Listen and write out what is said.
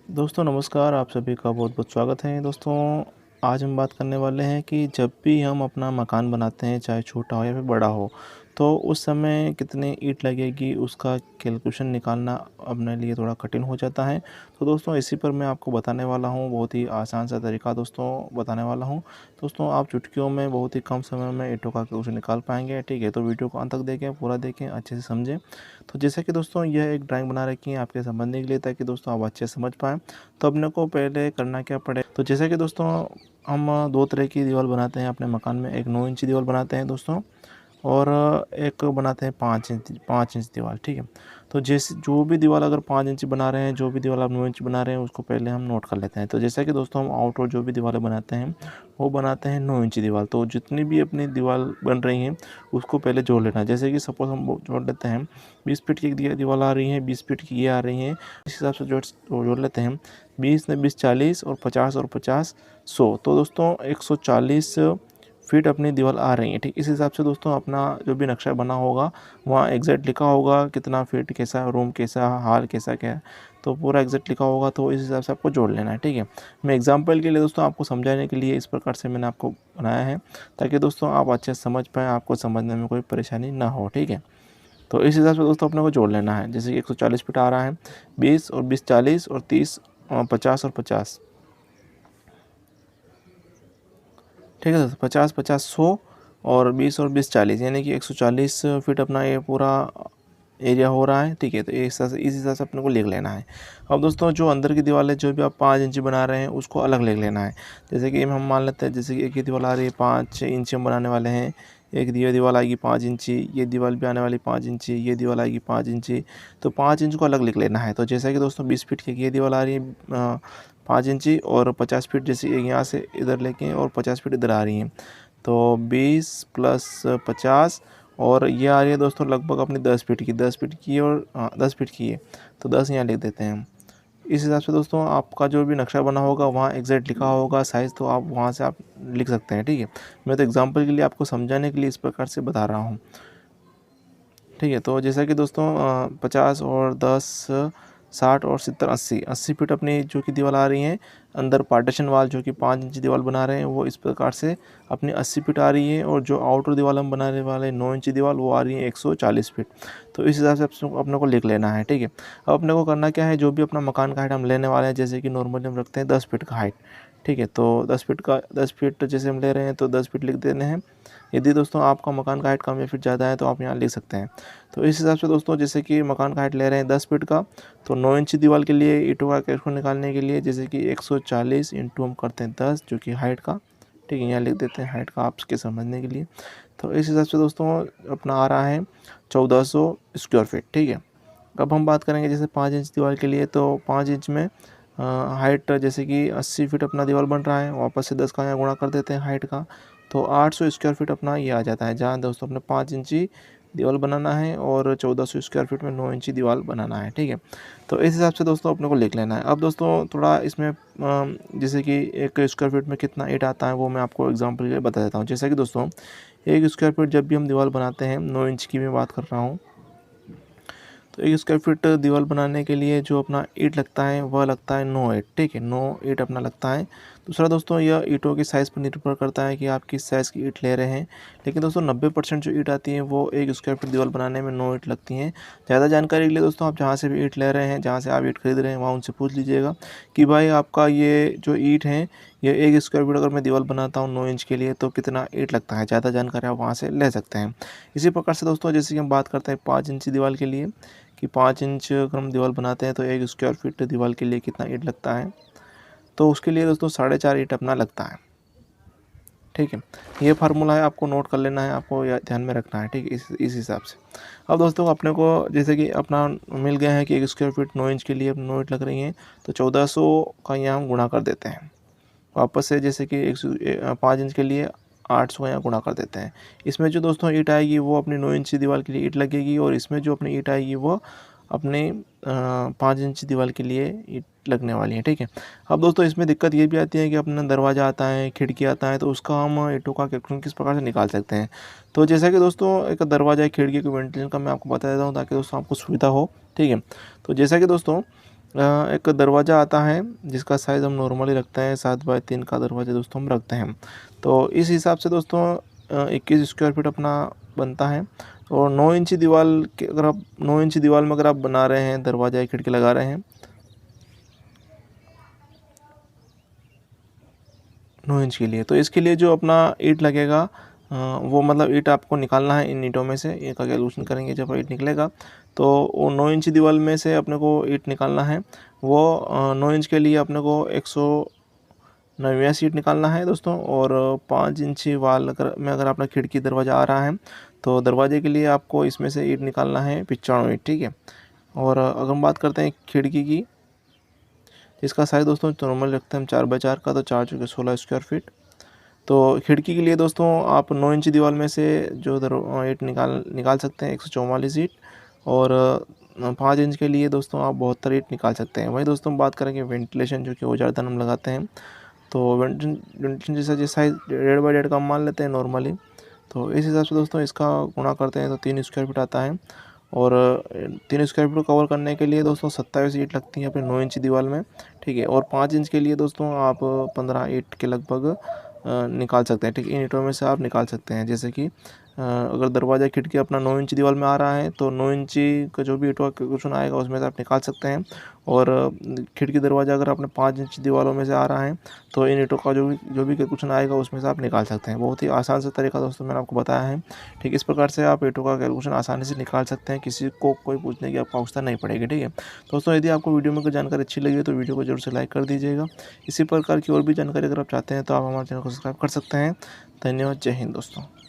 दोस्तों नमस्कार, आप सभी का बहुत-बहुत स्वागत है। दोस्तों आज हम बात करने वाले हैं कि जब भी हम अपना मकान बनाते हैं, चाहे छोटा हो या फिर बड़ा हो, तो उस समय कितनी ईंट लगेगी उसका कैलकुलेशन निकालना अपने लिए थोड़ा कठिन हो जाता है। तो दोस्तों इसी पर मैं आपको बताने वाला हूँ, बहुत ही आसान सा तरीका दोस्तों बताने वाला हूँ। दोस्तों आप चुटकियों में बहुत ही कम समय में ईंटों का कैलकुलेशन निकाल पाएँगे, ठीक है? तो वीडियो को अंत तक देखें, पूरा देखें, अच्छे से समझें। तो जैसे कि दोस्तों यह एक ड्राइंग बना रखी है आपके समझने के लिए, ताकि दोस्तों आप अच्छे से समझ पाएँ। तो अपने को पहले करना क्या पड़े, तो जैसे कि दोस्तों हम दो तरह की दीवार बनाते हैं अपने मकान में। एक 9 इंची दीवार बनाते हैं दोस्तों, और एक बनाते हैं 5 इंच दीवार, ठीक है। तो जैसे जो भी दीवार अगर 5 इंच बना रहे हैं, जो भी दीवार आप 9 इंच बना रहे हैं, उसको पहले हम नोट कर लेते हैं। तो जैसा कि दोस्तों हम आउटडोर जो भी दीवारें बनाते हैं, वो बनाते हैं 9 इंची दीवार। तो जितनी भी अपनी दीवार बन रही हैं, उसको पहले जोड़ लेना है। जैसे कि सपोज़ हम वो जोड़ लेते हैं, 20 फीट की एक दीवार आ रही है, 20 फीट की ये आ रही है, इस हिसाब से जोड़ लेते हैं। 20 ने 20 40 और 50 100। तो दोस्तों 140 फीट अपनी दीवार आ रही है, ठीक। इस हिसाब से दोस्तों अपना जो भी नक्शा बना होगा, वहाँ एग्जैक्ट लिखा होगा कितना फीट, कैसा रूम, कैसा हॉल, कैसा क्या है, तो पूरा एग्जैक्ट लिखा होगा। तो इस हिसाब से आपको जोड़ लेना है, ठीक है। मैं एग्जांपल के लिए दोस्तों आपको समझाने के लिए इस प्रकार से मैंने आपको बनाया है, ताकि दोस्तों आप अच्छे से समझ पाएँ, आपको समझने में कोई परेशानी ना हो, ठीक है। तो इस हिसाब से दोस्तों अपने को जोड़ लेना है। जैसे कि 140 फीट आ रहा है, 20 और 20 40 और 30 50 और 50, ठीक है दोस्तों। 50 50 100 और 20 40, यानी कि 140 फीट अपना ये पूरा एरिया हो रहा है, ठीक है। तो इस हिसाब से अपने को लिख लेना है। अब दोस्तों जो अंदर की दीवार है, जो भी आप 5 इंची बना रहे हैं, उसको अलग लिख लेना है। जैसे कि हम मान लेते हैं, जैसे कि एक ही दीवार आ रही है 5 इंच हम बनाने वाले हैं, एक ये दीवार आएगी 5 इंची, ये दीवार भी आने वाली 5 इंची, ये दीवार आएगी 5 इंची। तो 5 इंच को अलग लिख लेना है। तो जैसा कि दोस्तों 20 फीट की ये दीवार आ रही है 5 इंची, और 50 फीट जैसे यहाँ से इधर लेके और 50 फीट इधर आ रही हैं। तो 20 प्लस 50, और ये आ रही है दोस्तों लगभग अपनी 10 फीट की, 10 फीट की, और 10 फीट की है, तो 10 यहाँ लिख देते हैं हम। इस हिसाब से दोस्तों आपका जो भी नक्शा बना होगा, वहाँ एग्जैक्ट लिखा होगा साइज़, तो आप वहाँ से आप लिख सकते हैं, ठीक है। मैं तो एग्जांपल के लिए आपको समझाने के लिए इस प्रकार से बता रहा हूँ, ठीक है। तो जैसा कि दोस्तों 50 और 10 60 और 70 80 80 फीट अपनी जो कि दीवार आ रही हैं, अंदर पार्टीशन वाल जो कि 5 इंची दीवार बना रहे हैं, वो इस प्रकार से अपनी 80 फीट आ रही है। और जो आउटर दीवार हम बनाने वाले 9 इंची दीवार, वो आ रही है 140 फीट। तो इस हिसाब से अपने को लिख लेना है, ठीक है। अब अपने को करना क्या है, जो भी अपना मकान का हाइट हम लेने वाले हैं, जैसे कि नॉर्मली हम रखते हैं 10 फीट का हाइट, ठीक है। तो 10 फीट जैसे हम ले रहे हैं, तो 10 फीट लिख देने हैं। यदि दोस्तों आपका मकान का हाइट कम या फिर ज़्यादा है, तो आप यहाँ लिख सकते हैं। तो इस हिसाब से दोस्तों, जैसे कि मकान का हाइट ले रहे हैं 10 फीट का, तो 9 इंची दीवार के लिए ईंटों का कैलकुलेशन निकालने के लिए, जैसे कि 140 इंटू हम करते हैं 10, जो कि हाइट का, ठीक है। यहाँ लिख देते हैं हाइट का आपके समझने के लिए। तो इस हिसाब से दोस्तों अपना आ रहा है 1400 स्क्वायर फीट, ठीक है। अब हम बात करेंगे जैसे 5 इंच दीवार के लिए, तो 5 इंच में हाइट जैसे कि 80 फीट अपना दीवार बन रहा है, वापस से 10 का यहाँ गुणा कर देते हैं हाइट का, तो 800 स्क्वायर फीट अपना ये आ जाता है। जहाँ दोस्तों अपने 5 इंची दीवार बनाना है, और 1400 स्क्वायर फीट में 9 इंची दीवार बनाना है, ठीक है। तो इस हिसाब से दोस्तों अपने को लिख लेना है। अब दोस्तों थोड़ा इसमें जैसे कि 1 स्क्वायर फीट में कितना ईंट आता है, वो मैं आपको एग्जांपल के लिए बता देता हूँ। जैसे कि दोस्तों 1 स्क्वायर फीट जब भी हम दीवार बनाते हैं, 9 इंच की मैं बात कर रहा हूँ, तो 1 स्क्वायर फीट दीवार बनाने के लिए जो अपना ईंट लगता है, वह लगता है 9 ईंट, ठीक है। 9 ईंट अपना लगता है। दूसरा दोस्तों, यह ईंटों की साइज़ पर निर्भर करता है कि आप किस साइज़ की ईंट ले रहे हैं। लेकिन दोस्तों 90% जो ईंट आती है, वो 1 स्क्वायर फीट दीवार बनाने में 9 ईंट लगती हैं। ज़्यादा जानकारी के लिए दोस्तों, आप जहाँ से भी ईंट ले रहे हैं, जहाँ से आप ईंट खरीद रहे हैं, वहाँ उनसे पूछ लीजिएगा कि भाई आपका ये जो ईंट है, ये 1 स्क्वायर फीट अगर मैं दीवार बनाता हूँ 9 इंच के लिए, तो कितना ईंट लगता है। ज़्यादा जानकारी आप वहाँ से ले सकते हैं। इसी प्रकार से दोस्तों, जैसे कि हम बात करते हैं 5 इंची दीवार के लिए, कि 5 इंच अगर हम दीवार बनाते हैं, तो 1 स्क्वायर फीट दीवार के लिए कितना ईंट लगता है, तो उसके लिए दोस्तों 4.5 ईंट अपना लगता है, ठीक है। ये फार्मूला है, आपको नोट कर लेना है, आपको या ध्यान में रखना है, ठीक है, इस हिसाब से। अब दोस्तों अपने को जैसे कि अपना मिल गया है कि 1 स्क्वायर फीट 9 इंच के लिए 9 ईंट लग रही हैं, तो 1400 का यहाँ हम गुणा कर देते हैं। वापस से जैसे कि 5 इंच के लिए 800 यहाँ गुणा कर देते हैं। इसमें जो दोस्तों ईंट आएगी, वो अपनी 9 इंची दीवार के लिए ईंट लगेगी, और इसमें जो अपनी ईंट आएगी, वो अपने 5 इंची दीवार के लिए ईंट लगने वाली है, ठीक है। अब दोस्तों इसमें दिक्कत ये भी आती है कि अपना दरवाज़ा आता है, खिड़की आता है, तो उसका हम ईंटों का कैलकुलेशन किस प्रकार से निकाल सकते हैं। तो जैसा कि दोस्तों एक दरवाज़ा, खिड़की के वेंटिलेशन का मैं आपको बता देता हूँ, ताकि दोस्तों आपको सुविधा हो, ठीक है। तो जैसा कि दोस्तों एक दरवाज़ा आता है जिसका साइज़ हम नॉर्मली रखते हैं 7x3 का दरवाज़ा दोस्तों हम रखते हैं। तो इस हिसाब से दोस्तों 21 स्क्वायर फीट अपना बनता है। और 9 इंची दीवार के अगर आप 9 इंची दीवार में अगर आप बना रहे हैं, दरवाज़ा या खिड़की लगा रहे हैं 9 इंच के लिए, तो इसके लिए जो अपना ईंट लगेगा वो मतलब ईंट आपको निकालना है इन ईंटों में से। ये का कैलकुलेशन करेंगे जब ईंट निकलेगा तो वो 9 इंच दीवार में से अपने को ईंट निकालना है। वो 9 इंच के लिए अपने को 189 ईंट निकालना है दोस्तों। और 5 इंची वाल अगर अपना खिड़की दरवाज़ा आ रहा है तो दरवाजे के लिए आपको इसमें से ईंट निकालना है 95 ईंट, ठीक है। और अगर हम बात करते हैं खिड़की की, इसका साइज़ दोस्तों नॉर्मल रखते हैं हम 4x4 का, तो 4 चौके 16 स्क्वायर फीट। तो खिड़की के लिए दोस्तों आप 9 इंची दीवार में से जो ईंट निकाल सकते हैं 144 ईंट। और 5 इंच के लिए दोस्तों आप 72 ईंट निकाल सकते हैं। वहीं दोस्तों हम बात करेंगे वेंटिलेशन, जो कि औजारदान हम लगाते हैं। तो वेंटिलेशन जैसा साइज़ 1.5x1.5 का हम मान लेते हैं नॉर्मली। तो इस हिसाब से दोस्तों इसका गुणा करते हैं तो 3 स्क्वायर फीट आता है। और 3 स्क्वायर फीट को कवर करने के लिए दोस्तों 27 ईंट लगती हैं अपने 9 इंच दीवार में, ठीक है। और 5 इंच के लिए दोस्तों आप 15 ईंट के लगभग निकाल सकते हैं, ठीक है। इन ईंटों में से आप निकाल सकते हैं, जैसे कि अगर दरवाज़ा खिड़की अपना 9 इंची दीवार में आ रहा है तो 9 इंची का जो भी ईंटों का क्वेश्चन आएगा उसमें से आप निकाल सकते हैं। और खिड़की दरवाज़ा अगर अपने 5 इंची दीवारों में से आ रहा है तो इन ईंटों का जो भी क्वेश्चन आएगा उसमें से आप निकाल सकते हैं। बहुत ही आसान सा तरीका दोस्तों मैंने आपको बताया है, ठीक। इस प्रकार से आप ईंटों का कैलकुलेशन आसानी से निकाल सकते हैं, किसी को कोई पूछने की आपको आवश्यकता नहीं पड़ेगी, ठीक है। दोस्तों यदि आपको वीडियो में कोई जानकारी अच्छी लगी तो वीडियो को जरूर से लाइक कर दीजिएगा। इसी प्रकार की और भी जानकारी अगर आप चाहते हैं तो आप हमारे चैनल को सब्सक्राइब कर सकते हैं। धन्यवाद। जय हिंद दोस्तों।